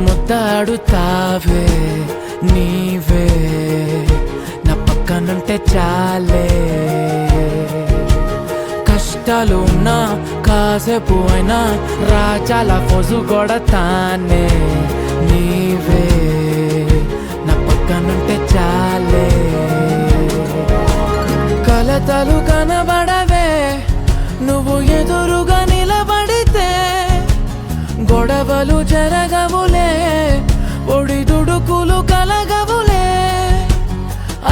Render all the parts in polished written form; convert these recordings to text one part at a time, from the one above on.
ముద్దాడుతావే నీవే నా పక్కనుంటే చాలే. కష్టాలు ఉన్నా కాసేపు అయినా రాజాల ఫోజు కొడతానే నీవే నా పక్కనుంటే చాలే. కలతలు కనబడవే నువ్వు ఎదురుగా నిలబడితే, గొడవలు జరగవులే ఒడిదుడుకులు కలగవులే.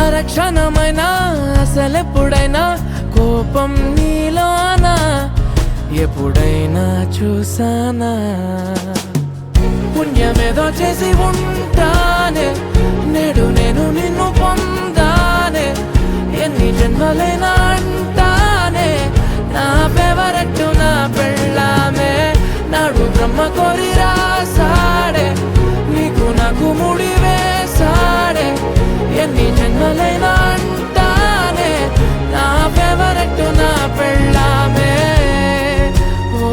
అరక్షణమైనా అసలెప్పుడైనా కోపం నీలోనా ఎప్పుడైనా చూసానా? పుణ్యమేదో చేసి ఉంటానే నేడు నేను నిన్ను పొందానే. ఎన్ని జన్మలైనా అంటానే నా ఫేవరెట్ నా పెళ్ళామే. నాడు బ్రహ్మ కోరి రాసాడే నీకు నాకు ముడి వేసాడే. ఎన్ని జన్మలైనా అంటానే నా ఫేవరెట్ నా పెళ్ళామే. ఓ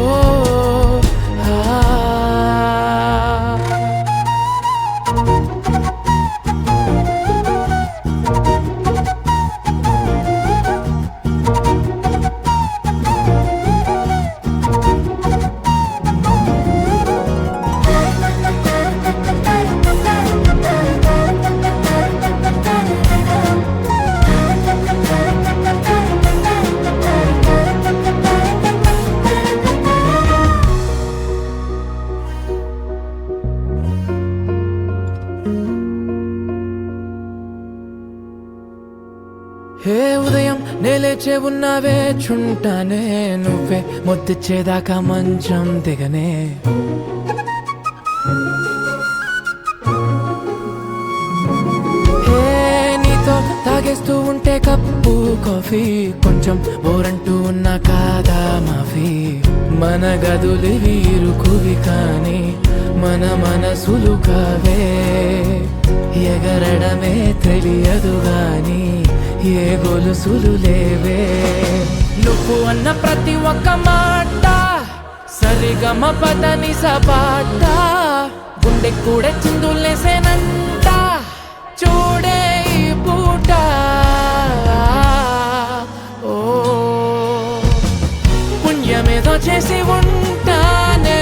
హే ఉదయం నేలేచే ఉన్నావే చుంటానే నువ్వే ముద్దిచ్చేదాకా మంచం దిగనే. హే నీతో తాగేస్తూ ఉంటే కప్పు కాఫీ కొంచెం బోరంటూ ఉన్నా కాదా మాఫీ. మన గదులు వీరుకువి కానీ మన మనసులు కావే. ఎగరడమే తెలియదు గాని ఏ గొలుసులు లేవే. నువ్వు అన్న ప్రతి ఒక్క మాట సరిగమ పదని సపాట. గుండె కూడా చిందులేసేనంట చూడే ఈ పూట. ఓ పుణ్యమేదో చేసి ఉంటానే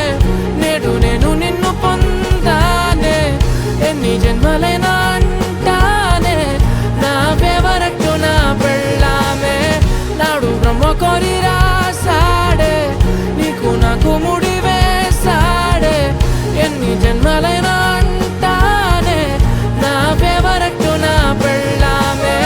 నేడు నేను నిన్ను పొందానే. ఎన్ని జన్మలైనా అంటానే నా ఫేవరెట్ నా పెళ్ళామే. నాడు బ్రహ్మ కోరి రాసాడే నీకు నాకు ముడి వేసాడే. ఎన్ని జన్మలైనా అంటానే నా ఫేవరెట్ నా పెళ్ళామే.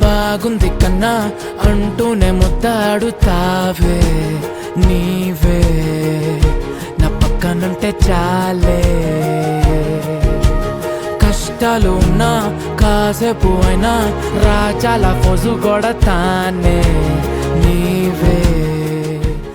బాగుంది కన్నా అంటూనే ముద్దాడుతావే నీవే నా పక్కనుంటే చాలే. కష్టాలు ఉన్నా కాసేపు అయినా రాజాల ఫోజు కొడతానే నీవే